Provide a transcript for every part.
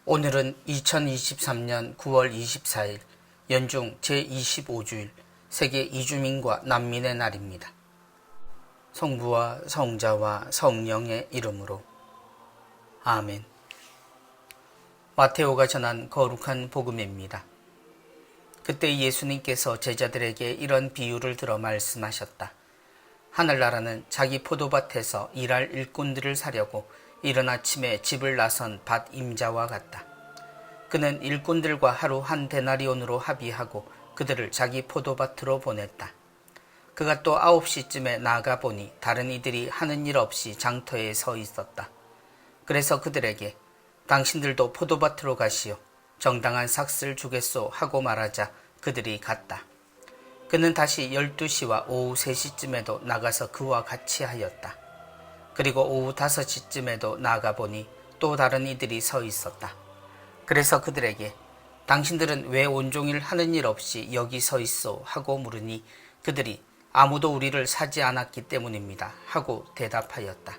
오늘은 2023년 9월 24일 연중 제25주일 세계 이주민과 난민의 날입니다. 성부와 성자와 성령의 이름으로 아멘. 마테오가 전한 거룩한 복음입니다. 그때 예수님께서 제자들에게 이런 비유를 들어 말씀하셨다. 하늘나라는 자기 포도밭에서 일할 일꾼들을 사려고 이른 아침에 집을 나선 밭 임자와 같다. 그는 일꾼들과 하루 한 데나리온으로 합의하고 그들을 자기 포도밭으로 보냈다. 그가 또 9시쯤에 나가 보니 다른 이들이 하는 일 없이 장터에 서 있었다. 그래서 그들에게 당신들도 포도밭으로 가시오. 정당한 삭슬 주겠소 하고 말하자 그들이 갔다. 그는 다시 12시와 오후 3시쯤에도 나가서 그와 같이 하였다. 그리고 오후 5시쯤에도 나가보니 또 다른 이들이 서 있었다. 그래서 그들에게 당신들은 왜 온종일 하는 일 없이 여기 서 있소 하고 물으니 그들이 아무도 우리를 사지 않았기 때문입니다 하고 대답하였다.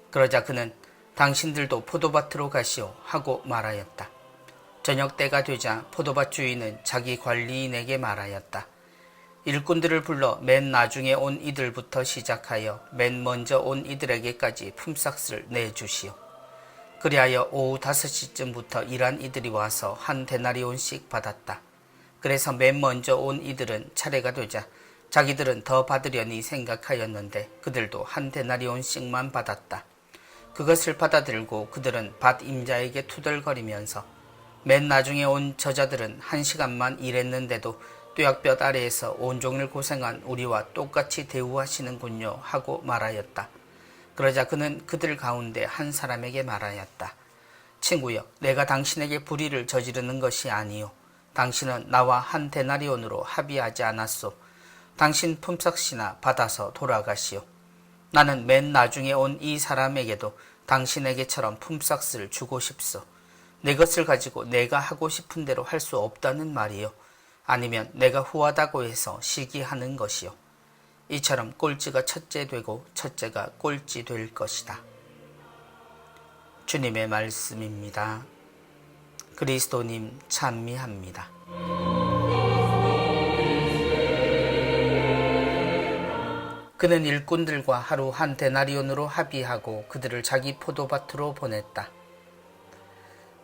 그러자 그는 당신들도 포도밭으로 가시오 하고 말하였다. 저녁 때가 되자 포도밭 주인은 자기 관리인에게 말하였다. 일꾼들을 불러 맨 나중에 온 이들부터 시작하여 맨 먼저 온 이들에게까지 품삯을 내주시오. 그리하여 오후 5시쯤부터 일한 이들이 와서 한 데나리온씩 받았다. 그래서 맨 먼저 온 이들은 차례가 되자 자기들은 더 받으려니 생각하였는데 그들도 한 데나리온씩만 받았다. 그것을 받아들고 그들은 밭 임자에게 투덜거리면서 맨 나중에 온 저자들은 1시간만 일했는데도 뙤약볕 아래에서 온종일 고생한 우리와 똑같이 대우하시는군요 하고 말하였다. 그러자 그는 그들 가운데 한 사람에게 말하였다. 친구여, 내가 당신에게 불의를 저지르는 것이 아니요. 당신은 나와 한 데나리온으로 합의하지 않았소. 당신 품삯이나 받아서 돌아가시오. 나는 맨 나중에 온 이 사람에게도 당신에게처럼 품삯을 주고 싶소. 내 것을 가지고 내가 하고 싶은 대로 할 수 없다는 말이요. 아니면 내가 후하다고 해서 시기하는 것이요. 이처럼 꼴찌가 첫째 되고 첫째가 꼴찌 될 것이다. 주님의 말씀입니다. 그리스도님 찬미합니다. 그는 일꾼들과 하루 한 데나리온으로 합의하고 그들을 자기 포도밭으로 보냈다.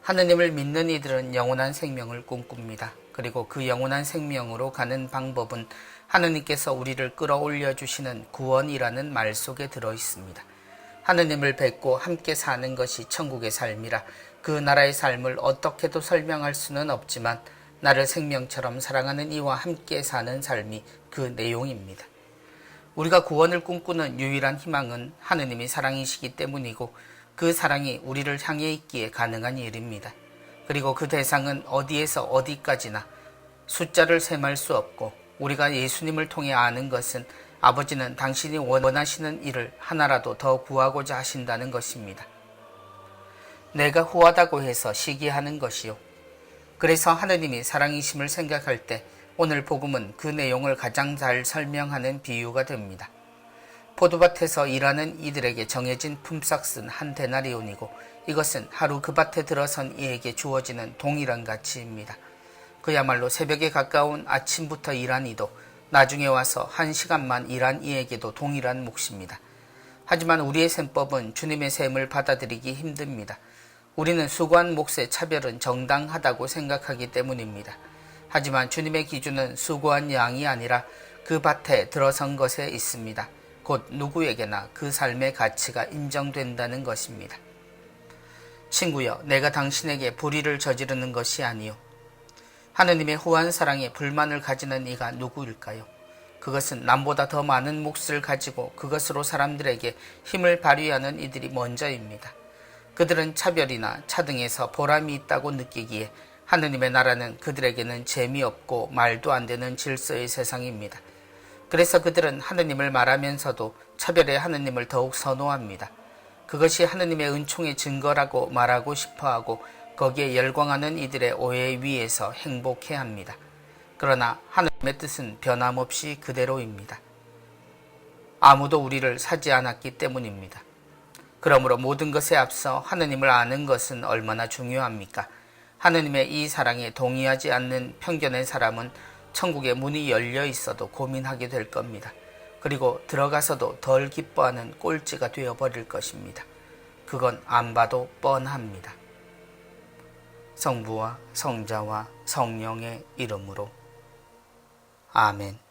하느님을 믿는 이들은 영원한 생명을 꿈꿉니다. 그리고 그 영원한 생명으로 가는 방법은 하느님께서 우리를 끌어올려 주시는 구원이라는 말 속에 들어 있습니다. 하느님을 뵙고 함께 사는 것이 천국의 삶이라 그 나라의 삶을 어떻게도 설명할 수는 없지만 나를 생명처럼 사랑하는 이와 함께 사는 삶이 그 내용입니다. 우리가 구원을 꿈꾸는 유일한 희망은 하느님이 사랑이시기 때문이고 그 사랑이 우리를 향해 있기에 가능한 일입니다. 그리고 그 대상은 어디에서 어디까지나 숫자를 셈할 수 없고 우리가 예수님을 통해 아는 것은 아버지는 당신이 원하시는 일을 하나라도 더 구하고자 하신다는 것입니다. 내가 후하다고 해서 시기하는 것이요. 그래서 하느님이 사랑이심을 생각할 때 오늘 복음은 그 내용을 가장 잘 설명하는 비유가 됩니다. 포도밭에서 일하는 이들에게 정해진 품삯은 한 데나리온이고 이것은 하루 그 밭에 들어선 이에게 주어지는 동일한 가치입니다. 그야말로 새벽에 가까운 아침부터 일한 이도 나중에 와서 1시간만 일한 이에게도 동일한 몫입니다. 하지만 우리의 셈법은 주님의 셈을 받아들이기 힘듭니다. 우리는 수고한 몫의 차별은 정당하다고 생각하기 때문입니다. 하지만 주님의 기준은 수고한 양이 아니라 그 밭에 들어선 것에 있습니다. 곧 누구에게나 그 삶의 가치가 인정된다는 것입니다. 친구여, 내가 당신에게 불의를 저지르는 것이 아니요. 하느님의 후한 사랑에 불만을 가지는 이가 누구일까요? 그것은 남보다 더 많은 몫을 가지고 그것으로 사람들에게 힘을 발휘하는 이들이 먼저입니다. 그들은 차별이나 차등에서 보람이 있다고 느끼기에 하느님의 나라는 그들에게는 재미없고 말도 안 되는 질서의 세상입니다. 그래서 그들은 하느님을 말하면서도 차별의 하느님을 더욱 선호합니다. 그것이 하느님의 은총의 증거라고 말하고 싶어하고 거기에 열광하는 이들의 오해 위에서 행복해합니다. 그러나 하느님의 뜻은 변함없이 그대로입니다. 아무도 우리를 사지 않았기 때문입니다. 그러므로 모든 것에 앞서 하느님을 아는 것은 얼마나 중요합니까? 하느님의 이 사랑에 동의하지 않는 편견의 사람은 천국의 문이 열려 있어도 고민하게 될 겁니다. 그리고 들어가서도 덜 기뻐하는 꼴찌가 되어버릴 것입니다. 그건 안 봐도 뻔합니다. 성부와 성자와 성령의 이름으로 아멘.